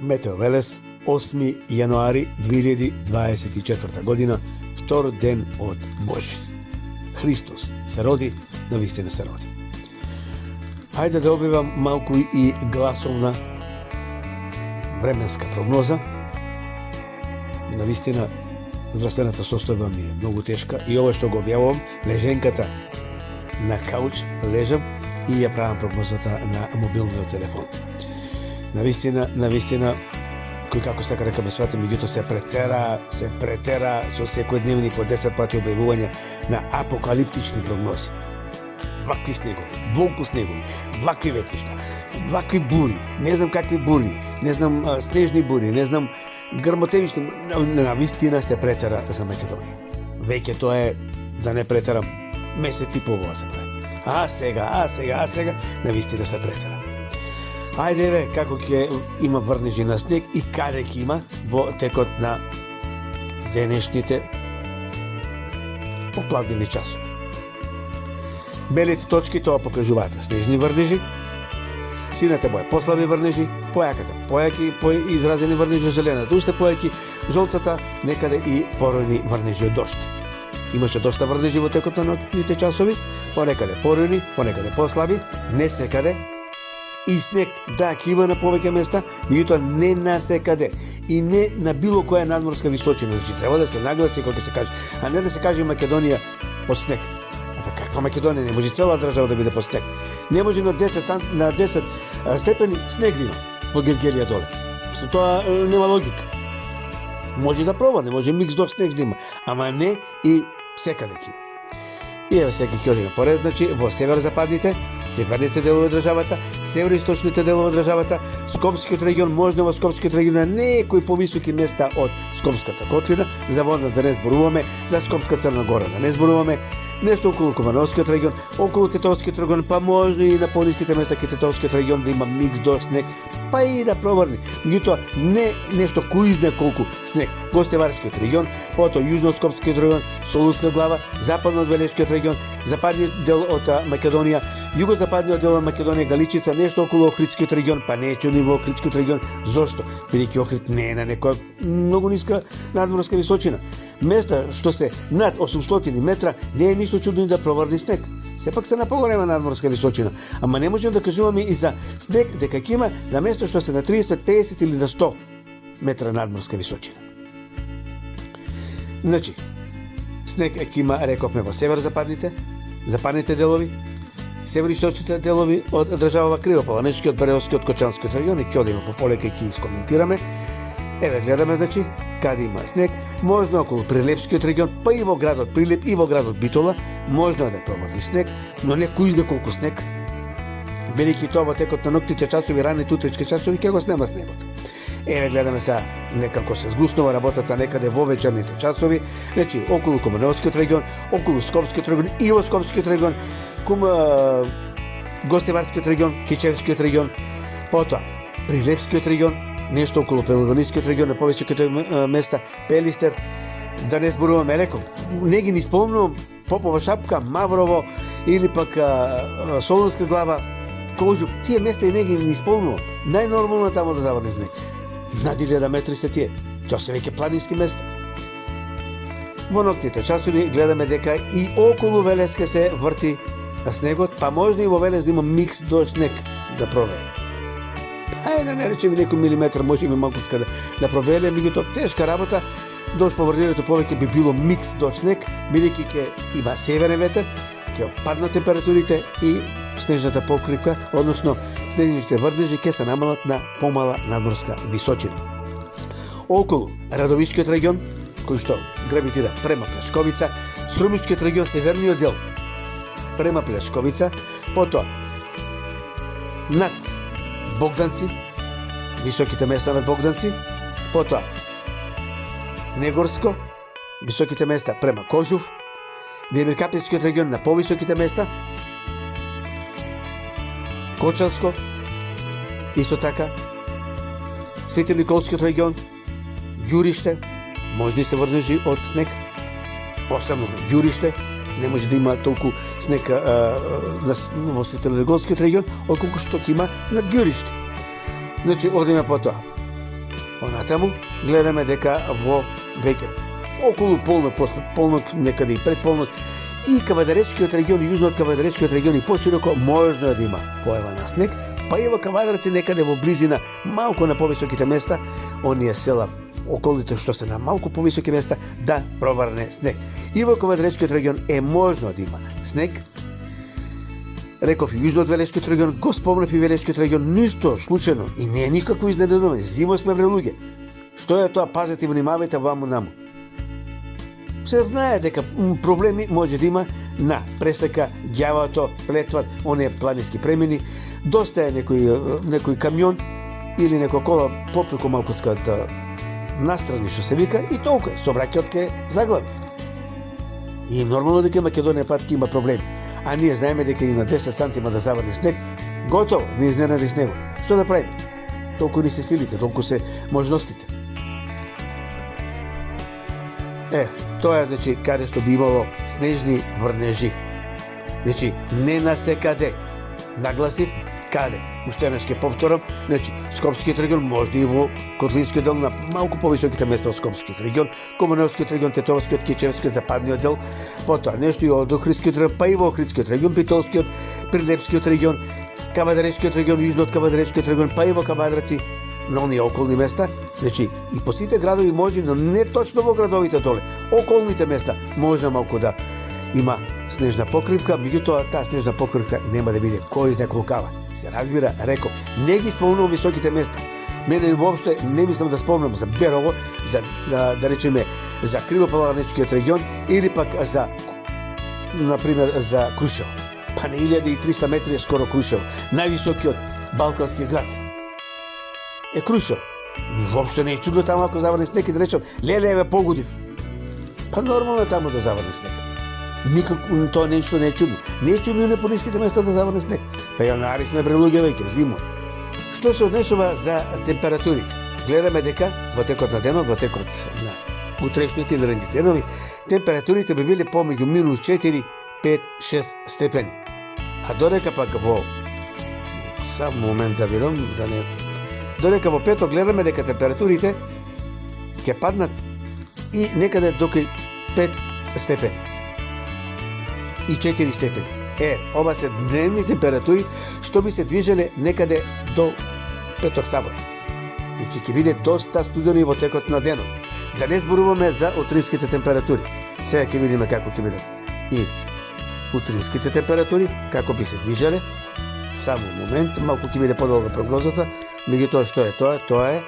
Метео Велес, 8. јануари 2024 година, втор ден од Божи. Христос се роди, навистина се роди. Хајде да објавам малку и гласовна временска прогноза. Навистина, здравствената состојба ми е многу тешка и ова што го објавувам, леженката на кауч, лежам и ја правам прогнозата на мобилниот телефон. Навистина, кој како сака дека ме свати, меѓуто се претера со секојдневни по 10 пати објавување на апокалиптични прогнози. Вакви снегови, волку снегови, вакви ветришта, вакви бури, не знам какви бури, не знам снежни бури, не знам грмотевишни, навистина се претера за Македонија. Веќе тоа е, да не претерам, месец и полова се прави. А сега, навистина се претера. Ајде бе, како ќе има врнежи на снег и каде ќе има во текот на денешните попладнени часови. Белите точки тоа покажуваат снежни врнежи, сината боја послаби врнежи, појаката појаки, поизразени врнежи, зелената уште појаки, жолтата некаде и поројни врнежи од дожд. Имаше доста врнежи во текот на ноќните часови, понекаде поројни, понекаде послаби, не секаде. И снег, да, ќе има на повеќе места, меѓутоа не на секаде и не на било која надморска височина. Значи, треба да се нагласи кога се каже, а не да се каже Македонија под снег. Каква Македонија? Не може цела држава да биде под снег. Не може на 10 степени снег да има во Гевгелија доле. Тоа нема логика. Може да проба, не може микс до снег да има, ама не и секаде ќе има. И еве сега ќе одиме поред, значи во северозападните, северните делови државата, североисточните делови државата, Скопскиот регион, можно во Скопскиот регион на некои повисоки места од Скопската котлина, за Водна да не зборуваме, за Скопска Црна Гора да не зборуваме, нешто околу Кумановскиот регион, околу Тетовскиот регион, па може и на пониските места кај Тетовскиот регион да има микс до снег, па и да проврни. Меѓутоа не нешто кој знае колку снег. Гостеварскиот регион, потоа јужно-скопскиот регион, Солунска глава, западно од Велешкиот регион, западниот дел од Македонија, југозападниот дел од Македонија, Галичица, нешто околу Охридскиот регион, па не е чудно во Охридскиот регион. Зошто? Бидејќи Охрид не е на некоја многу ниска надморска височина. Места што се над 800 метра не е ништо чудно да проврни снег. Сепак се на поголема надморска височина, ама не можеме да кажуваме и за снег дека ќе има на место што се на 30, 50 или на 100 метра надморска височина. Значи, снег ќе има, рековме, во западните делови, североисточните делови од држава Кривополанечкиот, Бареовскиот, Кочанскиот регион, и ќе одиме по полека и ќе искоментираме. Еве гледаме, значи, каде има снег, можно околу Прилепскиот регион, па и во градот Прилеп и во градот Битола, можно да проврни снег, но не кој знае колку снег. Бидејќи тоа во текот на ноќните часови, ранните утречки часови ќе го снема снегот. Еве гледаме сега некако се згуснува работата некаде во вечерните часови, значи околу Кумановскиот регион, околу Скопскиот регион и во Скопскиот регион, Гостеварскиот регион, Кичевскиот регион, потоа Прилепскиот регион, нешто околу Пелагонискиот регион, на повисоките места, Пелистер, да не зборуваме, реков, не ги ни спомнувам Попова шапка, Маврово или пак Солунска глава, Кожук, тие места и не ги ни спомнувам. Најнормално таму да заврне снег. Над 1000 метри се тие. Тоа се веќе планински места. Во ноќните часови гледаме дека и околу Велеска се врти снегот, па може и во Велес да има микс до снег да провее. Ајде да не речеме некој милиметар, може и малкуцка да провее, меѓутоа тешка работа. Дожд поврнението повеќе би било микс до снег, бидејќи ќе има северен ветер, ќе опаднат температурите и снежната покривка, односно снежните врнежи ќе се намалат на помала надморска височина. Околу Радовишкиот регион, кој што гравитира према Плечковица, Струмишкиот регион, северниот дел према Плечковица, потоа над Богданци, високите места над Богданци, потоа Негорско, високите места према Кожув, Великокапинскиот регион на повисоките места, Кочанско, исто така, Свети Николскиот регион, Ѓуриште, можни се врнежи од снег, посебно на Ѓуриште, не може да има толку снег во Свети Николскиот регион, отколку што ќе има над Ѓуриште. Значи, одиме по тоа. Понатаму гледаме дека во веќе околу полнок некаде и пред полнок и Кавадаречкиот регион, јужно од Кавадаречкиот регион и пошироко можно да има појава на снег, па и во Кавадарци некаде во близина, малку на повисоките места, оние села околите што се на малку повисоки места, да проврне снег. И во Кавадаречкиот регион е можно да има снег. Реков и јужно од Велешкиот регион, го спомнав и Велешкиот регион, ништо случајно и не е никакво изненадување. Зимо сме вре луѓе. Што е тоа? Пазете и внимавајте ваму наму. Се знае дека проблеми може да има на пресека, ѓавото, плетвар, оние планински премини, доста е некој камион или некоја кола попреку малку ската настрани што се вика и толку е, сообраќајот ке заглави. И нормално дека Македонија пат има проблеми. А ние знаеме дека и на 10 сантима да заврне снег, готово, не изненади снегот. Што да правиме? Толку ни се силите, толку се можностите. Тоа е, значи, каде што би имало снежни врнежи. Значи, не на секаде. Нагласив, каде? Уште еднаш ќе повторам, значи, Скопскиот регион, можда и во Котлинскиот дел на малку повисоките места од Скопскиот регион, Комуновскиот регион, Тетовскиот, Кичевскиот, Западниот дел, потоа нешто и од Охридскиот регион, па и во Охридскиот регион, Битолскиот, Прилепскиот регион, Кавадаречкиот регион, јужно од Кавадаречкиот регион, па и во Кавадарци, на оние околни места, значи и по сите градови може, но не точно во градовите доле, околните места можна малку да има снежна покривка, меѓутоа таа снежна покривка нема да биде кој знае колкава. Се разбира, реков, не ги спомнувам високите места. Мене воопште не мислам да спомнам за Берово, за да речеме за Кривопаланечкиот регион или пак за например за Крушево. Па на 1300 метри е скоро Крушево, највисокиот балкански град. Е Крушево. Воопште не е чудно таму ако заврне снег и да речем, леле, еве погодив. Па нормално е таму да заврне снег. Никако тоа нешто не е чудно. Не е чудно и на пониските места да заврне снег. Па јанари сме брелуѓе веќе, зимо. Што се однесува за температурите? Гледаме дека во текот на денот, во текот на утрешните и наредните денови, температурите би биле помеѓу минус 4, 5, 6 степени. А додека пак во сам момент да видам, да не додека во петок гледаме дека температурите ќе паднат и некаде до 5 степени и 4 степени. Ова се дневни температури што би се движеле некаде до петок сабота. Значи ќе биде доста студено и во текот на денот. Да не зборуваме за утринските температури. Сега ќе видиме како ќе бидат и утринските температури, како би се движеле. Само момент, малку ќе биде подолга прогнозата, меѓутоа што е тоа? Тоа е,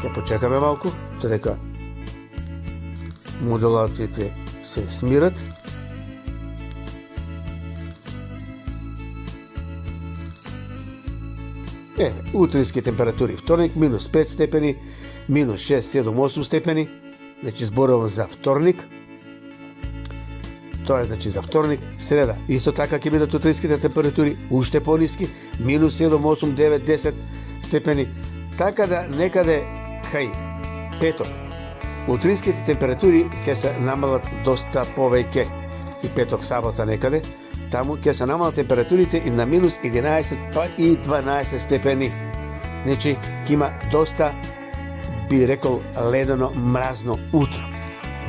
ќе почекаме малку, додека модулациите се смират. Утрински температури, вторник минус 5 степени, минус 6, 7, 8 степени, значи зборувам за вторник. Тоа е значи за вторник, среда. Исто така ќе бидат утринските температури, уште пониски, минус 7, 8, 9, 10 степени. Така да некаде кај петок, утринските температури ќе се намалат доста повеќе. И петок, сабота некаде, таму ќе се намалат температурите и на минус 11 па и 12 степени. Значи, ќе има доста, би рекол, ледено, мразно утро.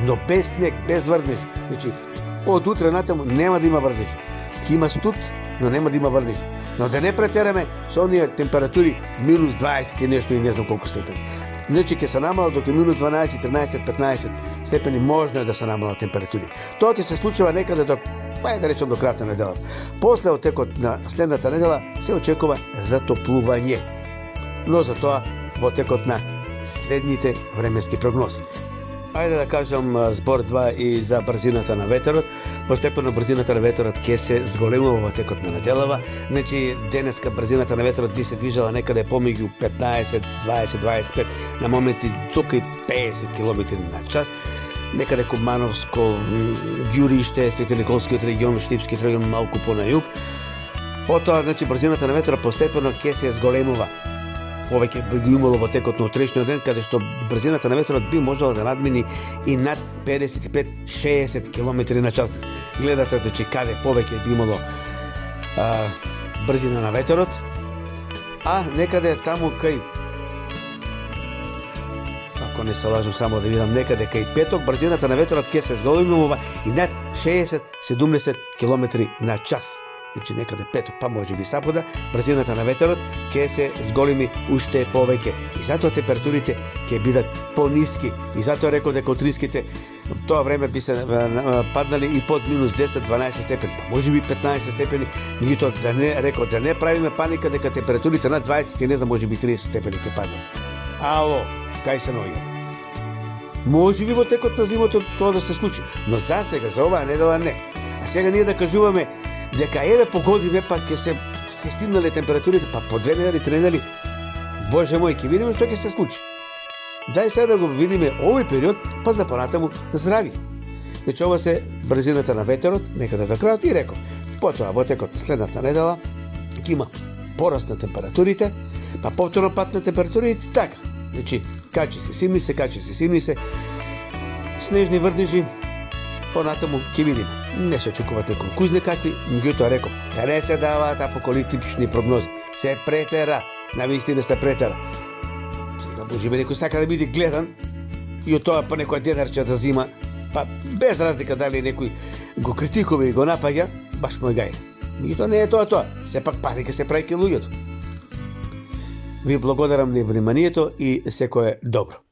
Но без снег, без врнежи. Значи, од утре натаму нема да има врнежи. Ќе има студ, но нема да има врнежи. Но да не претераме со оние температури минус 20 и нешто и не знам колку степени. Значи ќе се намалат до минус 12, 13, 15 степени, можно е да се намалат температури. Тоа ќе се случува некаде до, па да речем, до крајот на неделата. После од текот на следната недела се очекува затоплување. Но за тоа во текот на следните временски прогнози. Ајде да кажам збор 2 и за брзината на ветерот. Постепено брзината на ветерот ќе се зголемува во текот на неделава. Значи денеска брзината на ветерот би се движела некаде помеѓу 15, 20, 25, на моменти до 50 км на час. Некаде Кумановско, Ѓуриште, Свети Николскиот регион, Штипскиот регион малку по на југ. Потоа, значи брзината на ветерот постепено ќе се зголемува. Повеќе би го имало во текот на утрешниот ден, каде што брзината на ветерот би можела да надмини и над 55-60 км на час. Гледате, значи, каде повеќе би имало брзина на ветерот, а некаде таму кај ако не се лажам, само да видам некаде кај петок, брзината на ветерот ќе се зголемува и над 60-70 км на час. Значи некаде петок, па може би сапода, брзината на ветерот ќе се зголеми уште повеќе. И затоа температурите ќе бидат пониски. И затоа реков дека утринските тоа време би се паднали и под минус 10-12 степени, па може би 15 степени, меѓутоа да не правиме паника дека температурите над 20 и не знам, може би 30 степени ќе паднат. Ало, кај се наоѓаме? Може би во текот на зимото тоа да се случи, но за сега, за оваа недела не. А сега ние да кажуваме дека еве погодиме, па ќе се стигнале температурите, па по 2 недели, 3 недели, Боже мој, ќе видиме што ќе се случи. Дај сега да го видиме овој период, па за понатаму здрави. Значи ова се брзината на ветерот, некаде до крајот и реков. Потоа во текот следната недела ќе има пораст на температурите, па повторно пат на температурите, така. Значи, качи се, симни се, снежни врнежи, понатаму ќе видиме. Не се очекувате конкузни какви, меѓутоа реков, да не се даваат апокалиптични прогнози. Се претера, навистина се претера. Сега може би некој сака да биде гледан и од тоа па некоја дедарче да зима, па без разлика дали некој го критикува и го напаѓа, баш мој гај. Меѓутоа не е тоа. Сепак паника се прави кај луѓето. Ви благодарам на вниманието и секое добро.